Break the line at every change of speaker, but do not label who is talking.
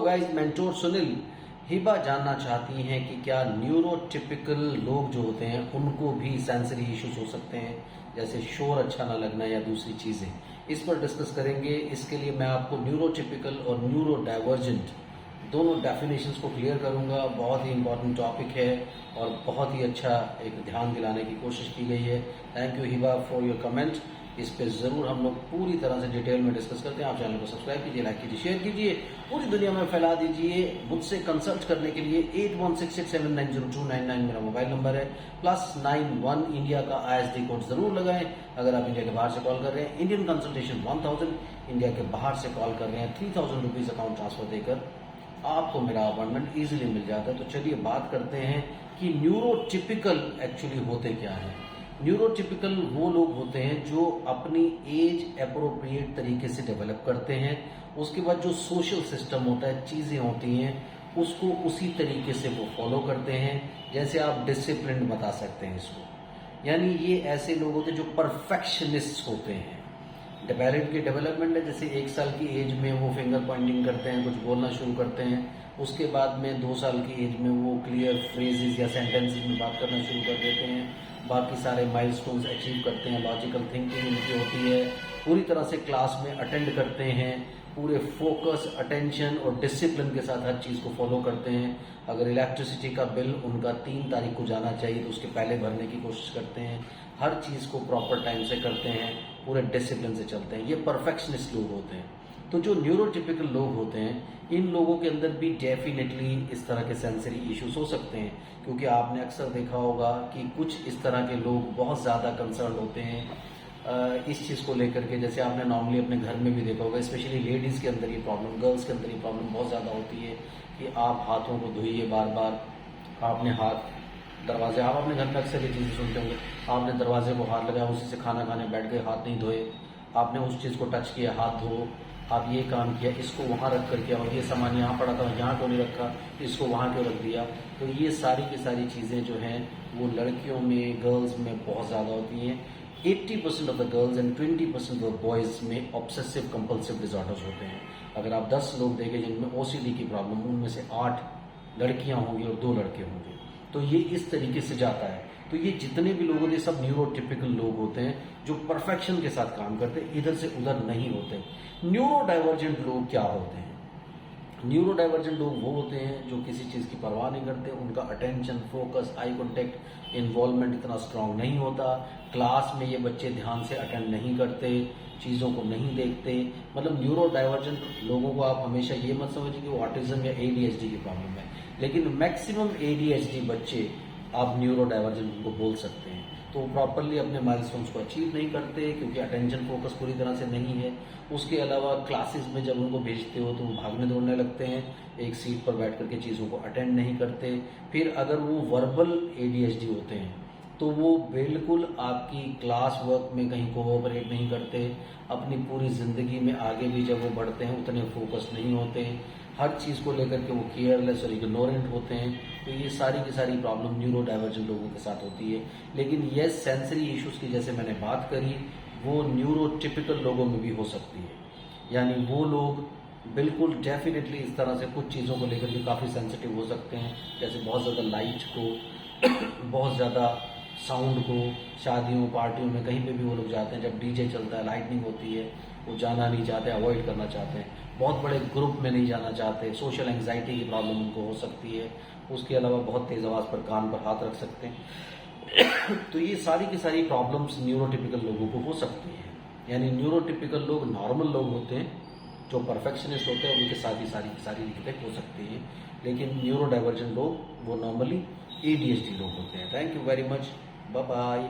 Guys, mentor Sunil. Hiba जानना चाहती हैं कि क्या न्यूरोटिपिकल लोग जो होते हैं उनको भी सेंसरी इश्यूज हो सकते हैं, जैसे शोर अच्छा ना लगना या दूसरी चीजें। इस पर डिस्कस करेंगे। इसके लिए मैं आपको न्यूरोटिपिकल और न्यूरो डाइवर्जेंट दोनों डेफिनेशंस को क्लियर करूंगा। बहुत ही इंपॉर्टेंट टॉपिक है और बहुत ही अच्छा एक ध्यान दिलाने की कोशिश की गई है। Thank you Hiba for your comment. इस पे जरूर हम लोग पूरी तरह से डिटेल में डिस्कस करते हैं। आप चैनल को सब्सक्राइब कीजिए, लाइक कीजिए, शेयर कीजिए, पूरी दुनिया में फैला दीजिए। मुझसे कंसल्ट करने के लिए 8166790299 मेरा मोबाइल नंबर है। +91 इंडिया का ISD कोड जरूर लगाएं। अगर आप इंडिया के बाहर से कॉल कर रहे हैं, इंडियन कंसल्टेशन 1000। इंडिया के बाहर से कॉल कर रहे हैं, 3000 रुपीज अकाउंट ट्रांसफर देकर आपको मेरा अपॉइंटमेंट इजीली मिल जाता है। तो चलिए बात करते हैं कि न्यूरोटिपिकल एक्चुअली होते क्या है। न्यूरोटिपिकल वो लोग होते हैं जो अपनी एज अप्रोप्रिएट तरीके से डेवलप करते हैं। उसके बाद जो सोशल सिस्टम होता है, चीजें होती हैं, उसको उसी तरीके से वो फॉलो करते हैं। जैसे आप डिसिप्लिन बता सकते हैं इसको। यानी ये ऐसे लोग होते हैं जो परफेक्शनिस्ट होते हैं। पेरेंट की डेवलपमेंट है, जैसे 1 साल की एज में वो फिंगर पॉइंटिंग करते हैं, कुछ बोलना शुरू करते हैं। उसके बाद में 2 साल की एज में वो क्लियर फ्रेजेस या सेंटेंसेस में बात करना शुरू कर देते हैं। बाकी सारे माइलस्टोन्स अचीव करते हैं, लॉजिकल थिंकिंग उनकी होती है, पूरी तरह से क्लास में अटेंड करते हैं, पूरे फोकस, अटेंशन और डिसिप्लिन के साथ हर चीज़ को फॉलो करते हैं। अगर इलेक्ट्रिसिटी का बिल उनका 3 तारीख को जाना चाहिए तो उसके पहले भरने की कोशिश करते हैं। हर चीज़ को प्रॉपर टाइम से करते हैं, पूरे डिसिप्लिन से चलते हैं। ये परफेक्शनिस्ट लोग होते हैं। तो जो न्यूरोटिपिकल लोग होते हैं, इन लोगों के अंदर भी डेफिनेटली इस तरह के सेंसरी इश्यूज हो सकते हैं, क्योंकि आपने अक्सर देखा होगा कि कुछ इस तरह के लोग बहुत ज़्यादा कंसर्न होते हैं इस चीज़ को लेकर के। जैसे आपने नॉर्मली अपने घर में भी देखा होगा, स्पेशली लेडीज़ के अंदर ये प्रॉब्लम, गर्ल्स के अंदर ये प्रॉब्लम बहुत ज़्यादा होती है कि आप हाथों को धोइए बार बार। आपने हाथ दरवाजे, आप अपने घर में अक्सर ये चीज़ें सुनते होंगे, आपने दरवाजे को हाथ लगाया, उसी से खाना खाने बैठ गए, हाथ नहीं धोए। आपने उस चीज़ को टच किया, हाथ धो। आप ये काम किया, इसको वहाँ रख कर किया, और ये सामान यहाँ पड़ा था यहाँ क्यों नहीं रखा, इसको वहाँ क्यों रख दिया। तो ये सारी की सारी चीज़ें जो हैं वो लड़कियों में, गर्ल्स में बहुत ज़्यादा होती हैं। 80% of the girls and 20% of the boys में ऑब्सेसिव कंपल्सिव डिसऑर्डर्स होते हैं। अगर आप 10 लोग देखें जिनमें OCD की प्रॉब्लम, उनमें से 8 लड़कियाँ होंगी और 2 लड़के होंगे। तो ये इस तरीके से जाता है। तो ये जितने भी लोग होते हैं सब न्यूरोटिपिकल लोग होते हैं जो परफेक्शन के साथ काम करते हैं, इधर से उधर नहीं होते। न्यूरो डाइवर्जेंट लोग क्या होते हैं? न्यूरो डाइवर्जेंट लोग वो होते हैं जो किसी चीज़ की परवाह नहीं करते। उनका attention, focus, eye contact, involvement इतना स्ट्रांग नहीं होता। क्लास में ये बच्चे ध्यान से अटेंड नहीं करते, चीज़ों को नहीं देखते। मतलब न्यूरो डाइवर्जेंट लोगों को आप हमेशा ये मत समझिए कि वो ऑटिज्म या ADHD की प्रॉब्लम है, लेकिन मैक्सिमम ADHD बच्चे आप न्यूरो डाइवर्जेंट उनको बोल सकते हैं। तो वो प्रॉपरली अपने माइलस्टोन्स को अचीव नहीं करते, क्योंकि अटेंशन फोकस पूरी तरह से नहीं है। उसके अलावा क्लासेस में जब उनको भेजते हो तो वो भागने दौड़ने लगते हैं, एक सीट पर बैठ करके चीज़ों को अटेंड नहीं करते। फिर अगर वो वर्बल ADHD होते हैं तो वो बिल्कुल आपकी क्लास वर्क में कहीं कोऑपरेट नहीं करते। अपनी पूरी ज़िंदगी में आगे भी जब वो बढ़ते हैं उतने फोकस नहीं होते। हर चीज़ को लेकर के वो केयरलेस और इग्नोरेंट होते हैं। तो ये सारी की सारी प्रॉब्लम न्यूरो डाइवर्जेंट लोगों के साथ होती है। लेकिन ये सेंसरी इश्यूज की जैसे मैंने बात करी, वो न्यूरोटिपिकल लोगों में भी हो सकती है। यानी वो लोग बिल्कुल डेफिनेटली इस तरह से कुछ चीज़ों को लेकर के काफ़ी सेंसिटिव हो सकते हैं, जैसे बहुत ज़्यादा लाइट को, बहुत ज़्यादा साउंड को। शादियों, पार्टियों में कहीं पे भी वो लोग जाते हैं, जब DJ चलता है, लाइटनिंग होती है, वो जाना नहीं चाहते, अवॉइड करना चाहते हैं। बहुत बड़े ग्रुप में नहीं जाना चाहते। सोशल एंग्जाइटी की प्रॉब्लम उनको हो सकती है। उसके अलावा बहुत तेज आवाज़ पर कान पर हाथ रख सकते हैं। तो ये सारी की सारी प्रॉब्लम्स न्यूरोटिपिकल लोगों को हो सकती हैं। यानी न्यूरोटिपिकल लोग नॉर्मल लोग होते हैं जो परफेक्शनिस्ट होते हैं, उनके साथ ही सारी की सारी दिक्कतें हो सकती हैं। लेकिन न्यूरो डाइवर्जेंट लोग वो नॉर्मली ADHD लोग होते हैं। Thank you very much, bye bye.